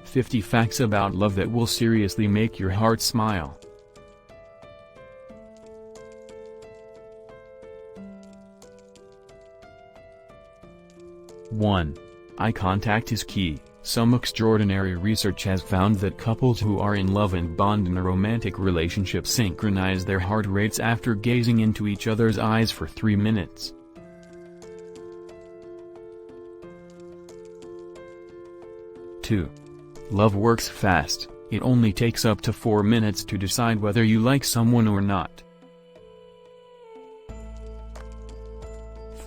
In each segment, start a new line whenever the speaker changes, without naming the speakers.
50 facts about love that will seriously make your heart smile. 1. Eye contact is key. Some extraordinary research has found that couples who are in love and bond in a romantic relationship synchronize their heart rates after gazing into each other's eyes for 3 minutes. 2. Love works fast. It only takes up to 4 minutes to decide whether you like someone or not.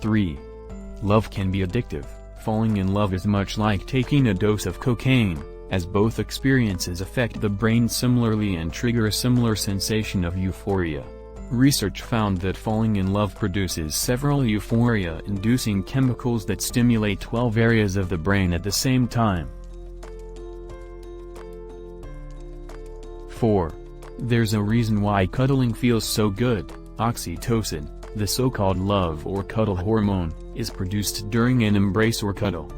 3. Love can be addictive. Falling in love is much like taking a dose of cocaine, as both experiences affect the brain similarly and trigger a similar sensation of euphoria. Research found that falling in love produces several euphoria-inducing chemicals that stimulate 12 areas of the brain at the same time. 4. There's a reason why cuddling feels so good. Oxytocin, the so-called love or cuddle hormone, is produced during an embrace or cuddle.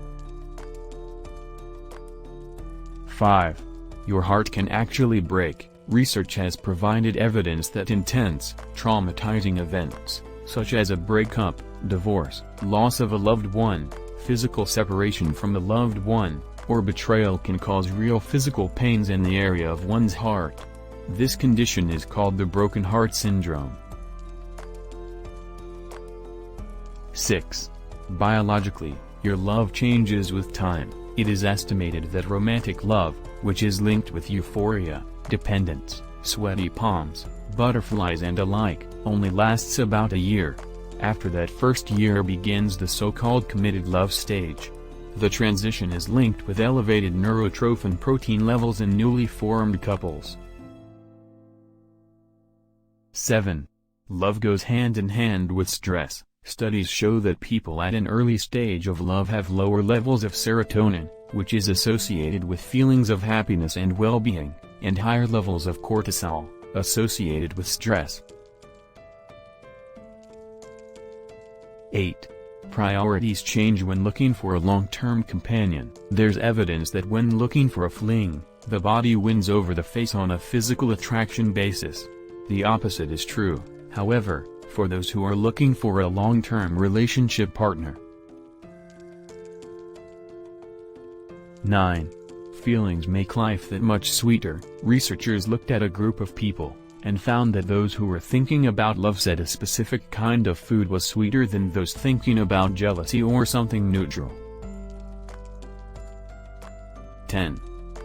5. Your heart can actually break. Research has provided evidence that intense, traumatizing events, such as a breakup, divorce, loss of a loved one, physical separation from a loved one, or betrayal can cause real physical pains in the area of one's heart. This condition is called the broken heart syndrome. 6. Biologically, your love changes with time. It is estimated that romantic love, which is linked with euphoria, dependence, sweaty palms, butterflies and alike, only lasts about a year. After that first year begins the so-called committed love stage. The transition is linked with elevated neurotrophin protein levels in newly formed couples. 7. Love goes hand in hand with stress. Studies show that people at an early stage of love have lower levels of serotonin, which is associated with feelings of happiness and well-being, and higher levels of cortisol, associated with stress. 8. Priorities change when looking for a long-term companion. There's evidence that when looking for a fling, the body wins over the face on a physical attraction basis. The opposite is true, however, for those who are looking for a long-term relationship partner. 9. Feelings make life that much sweeter. Researchers looked at a group of people, and found that those who were thinking about love said a specific kind of food was sweeter than those thinking about jealousy or something neutral. 10.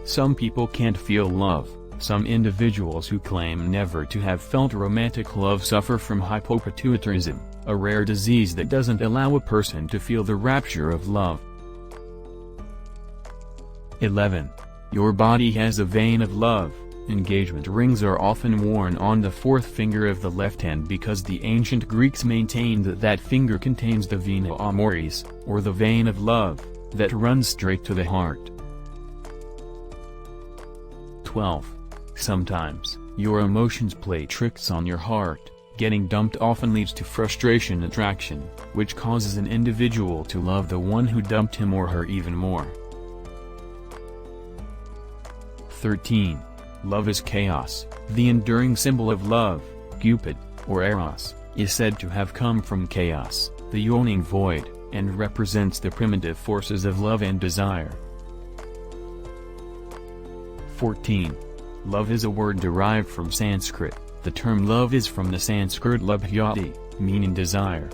Some people can't feel love. Some individuals who claim never to have felt romantic love suffer from hypopituitarism, a rare disease that doesn't allow a person to feel the rapture of love. 11. Your body has a vein of love. Engagement rings are often worn on the fourth finger of the left hand because the ancient Greeks maintained that that finger contains the vena amoris, or the vein of love, that runs straight to the heart. 12. Sometimes, your emotions play tricks on your heart. Getting dumped often leads to frustration attraction, which causes an individual to love the one who dumped him or her even more. 13. Love is chaos. The enduring symbol of love, Cupid, or Eros, is said to have come from chaos, the yawning void, and represents the primitive forces of love and desire. 14. Love is a word derived from Sanskrit. The term love is from the Sanskrit labhyati, meaning desire.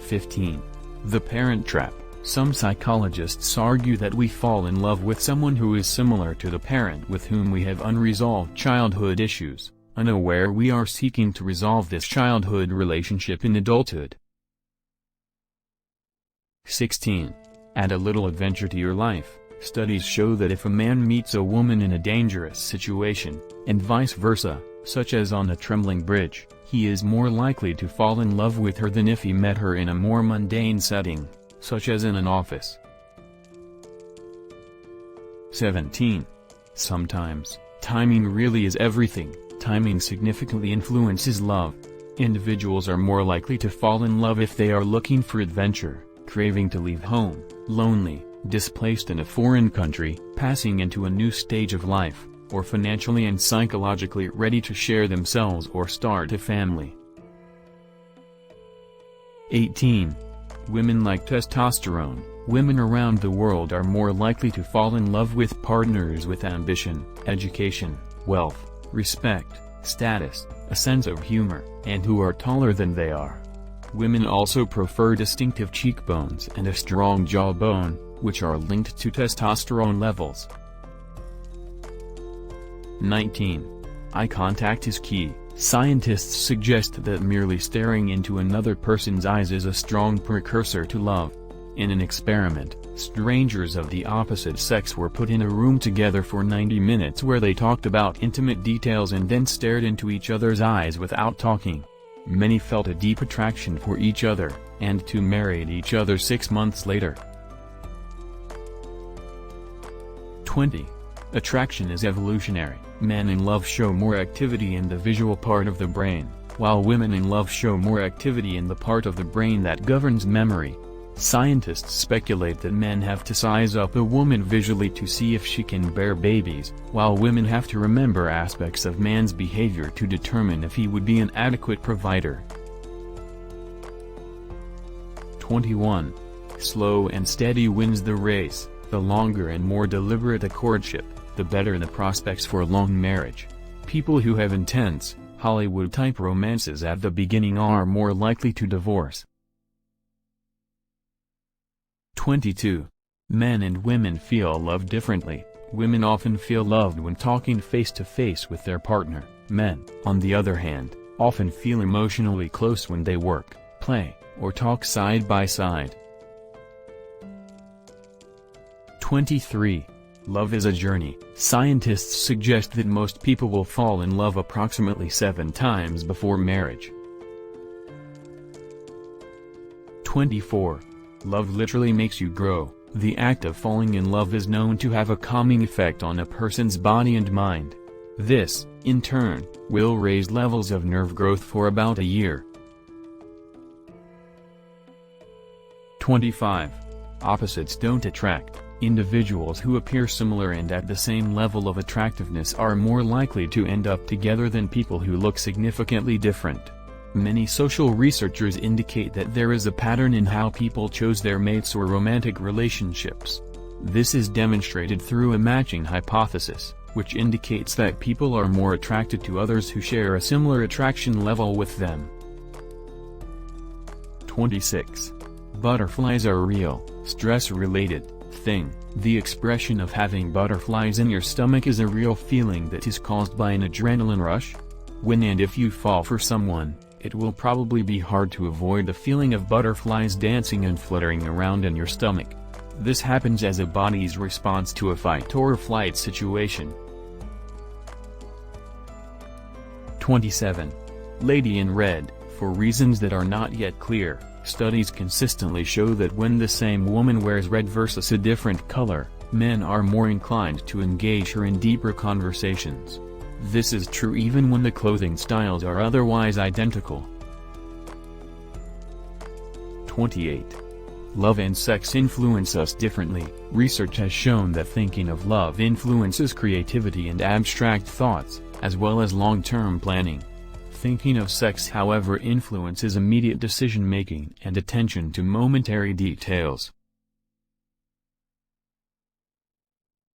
15. The parent trap. Some psychologists argue that we fall in love with someone who is similar to the parent with whom we have unresolved childhood issues, unaware we are seeking to resolve this childhood relationship in adulthood. 16. Add a little adventure to your life. Studies show that if a man meets a woman in a dangerous situation, and vice versa, such as on a trembling bridge, he is more likely to fall in love with her than if he met her in a more mundane setting, such as in an office. 17. Sometimes, timing really is everything. Timing significantly influences love. Individuals are more likely to fall in love if they are looking for adventure, craving to leave home, lonely, displaced in a foreign country, passing into a new stage of life, or financially and psychologically ready to share themselves or start a family. 18. Women like testosterone. Women around the world are more likely to fall in love with partners with ambition, education, wealth, respect, status, a sense of humor, and who are taller than they are. Women also prefer distinctive cheekbones and a strong jawbone, which are linked to testosterone levels. 19. Eye contact is key. Scientists suggest that merely staring into another person's eyes is a strong precursor to love. In an experiment, strangers of the opposite sex were put in a room together for 90 minutes where they talked about intimate details and then stared into each other's eyes without talking. Many felt a deep attraction for each other, and two married each other 6 months later. 20. Attraction is evolutionary. Men in love show more activity in the visual part of the brain, while women in love show more activity in the part of the brain that governs memory. Scientists speculate that men have to size up a woman visually to see if she can bear babies, while women have to remember aspects of man's behavior to determine if he would be an adequate provider. 21. Slow and steady wins the race. The longer and more deliberate a courtship, the better the prospects for long marriage. People who have intense, Hollywood-type romances at the beginning are more likely to divorce. 22. Men and women feel love differently. Women often feel loved when talking face-to-face with their partner. Men, on the other hand, often feel emotionally close when they work, play, or talk side by side. 23. Love is a journey. Scientists suggest that most people will fall in love approximately 7 times before marriage. 24. Love literally makes you grow. The act of falling in love is known to have a calming effect on a person's body and mind. This, in turn, will raise levels of nerve growth for about a year. 25. Opposites don't attract. Individuals who appear similar and at the same level of attractiveness are more likely to end up together than people who look significantly different. Many social researchers indicate that there is a pattern in how people chose their mates or romantic relationships. This is demonstrated through a matching hypothesis, which indicates that people are more attracted to others who share a similar attraction level with them. 26. Butterflies are real, stress-related thing. The expression of having butterflies in your stomach is a real feeling that is caused by an adrenaline rush. When and if you fall for someone, it will probably be hard to avoid the feeling of butterflies dancing and fluttering around in your stomach. This happens as a body's response to a fight or flight situation. 27. Lady in red. For reasons that are not yet clear, studies consistently show that when the same woman wears red versus a different color, men are more inclined to engage her in deeper conversations. This is true even when the clothing styles are otherwise identical. 28. Love and sex influence us differently. Research has shown that thinking of love influences creativity and abstract thoughts, as well as long-term planning. Thinking of sex, however, influences immediate decision-making and attention to momentary details.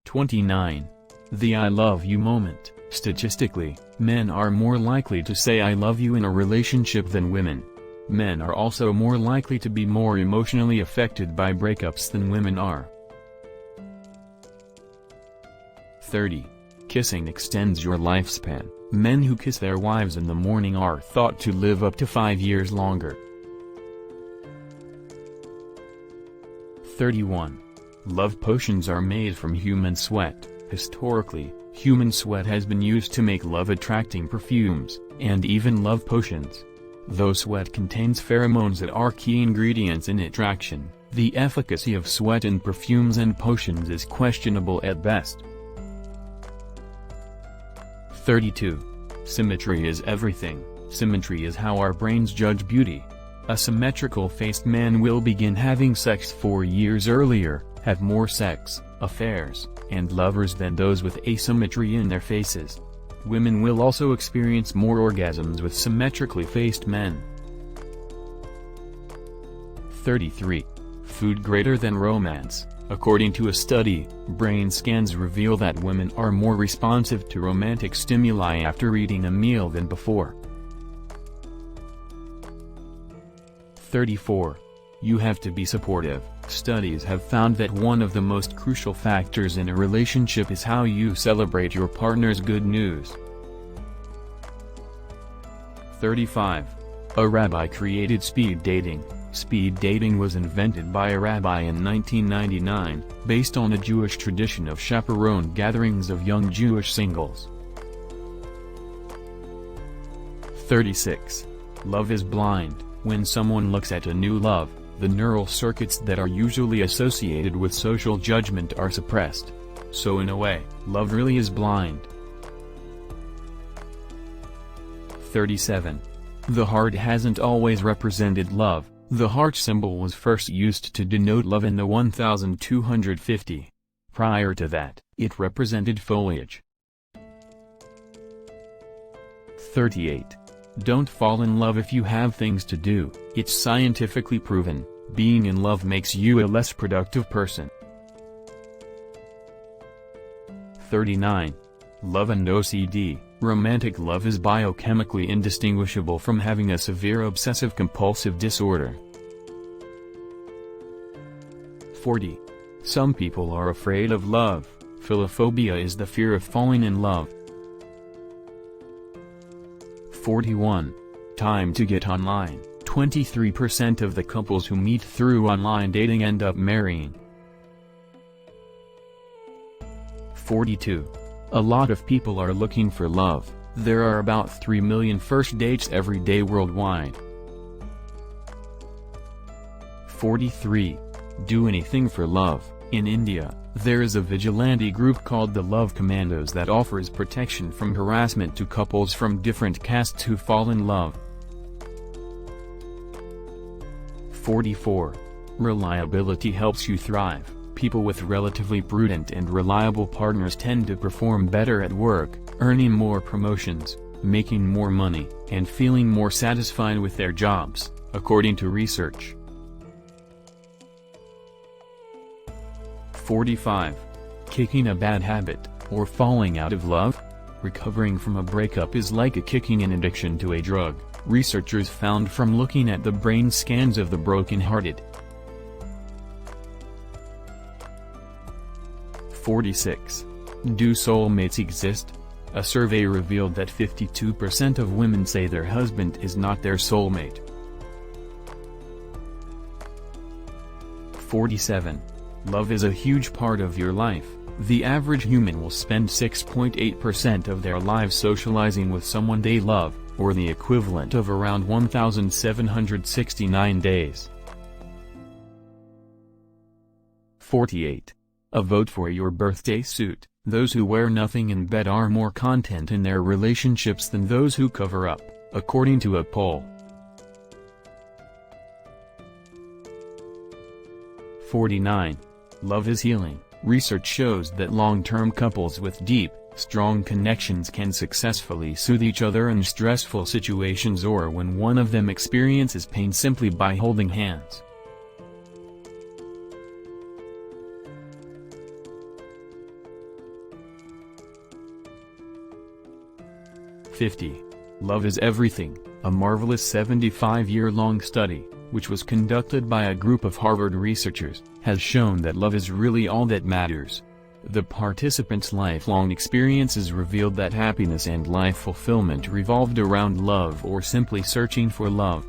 29. The I love you moment. Statistically, men are more likely to say I love you in a relationship than women. Men are also more likely to be more emotionally affected by breakups than women are. 30. Kissing extends your lifespan. Men who kiss their wives in the morning are thought to live up to 5 years longer. 31. Love potions are made from human sweat. Historically, human sweat has been used to make love-attracting perfumes, and even love potions. Though sweat contains pheromones that are key ingredients in attraction, the efficacy of sweat in perfumes and potions is questionable at best. 32. Symmetry is everything. Symmetry is how our brains judge beauty. A symmetrical-faced man will begin having sex 4 years earlier, have more sex, affairs, and lovers than those with asymmetry in their faces. Women will also experience more orgasms with symmetrically faced men. 33. Food greater than romance. According to a study, brain scans reveal that women are more responsive to romantic stimuli after eating a meal than before. 34. You have to be supportive. Studies have found that one of the most crucial factors in a relationship is how you celebrate your partner's good news. 35. A rabbi created speed dating. Speed dating was invented by a rabbi in 1999, based on a Jewish tradition of chaperone gatherings of young Jewish singles. 36. Love is blind. When someone looks at a new love, the neural circuits that are usually associated with social judgment are suppressed. So in a way, love really is blind. 37. The heart hasn't always represented love. The heart symbol was first used to denote love in the 1250. Prior to that, it represented foliage. 38. Don't fall in love if you have things to do. It's scientifically proven, being in love makes you a less productive person. 39. Love and OCD. Romantic love is biochemically indistinguishable from having a severe obsessive-compulsive disorder. 40. Some people are afraid of love. Philophobia is the fear of falling in love. 41. Time to get online. 23% of the couples who meet through online dating end up marrying. 42. A lot of people are looking for love. There are about 3 million first dates every day worldwide. 43. Do anything for love. In India, there is a vigilante group called the Love Commandos that offers protection from harassment to couples from different castes who fall in love. 44. Reliability helps you thrive. People with relatively prudent and reliable partners tend to perform better at work, earning more promotions, making more money, and feeling more satisfied with their jobs, according to research. 45. Kicking a bad habit, or falling out of love? Recovering from a breakup is like a kicking an addiction to a drug, researchers found from looking at the brain scans of the broken-hearted. 46. Do soulmates exist? A survey revealed that 52% of women say their husband is not their soulmate. 47. Love is a huge part of your life. The average human will spend 6.8% of their lives socializing with someone they love, or the equivalent of around 1,769 days. 48. A vote for your birthday suit. Those who wear nothing in bed are more content in their relationships than those who cover up, according to a poll. 49. Love is healing. Research shows that long-term couples with deep, strong connections can successfully soothe each other in stressful situations or when one of them experiences pain simply by holding hands. 50. Love is Everything, a marvelous 75-year-long study, which was conducted by a group of Harvard researchers, has shown that love is really all that matters. The participants' lifelong experiences revealed that happiness and life fulfillment revolved around love or simply searching for love.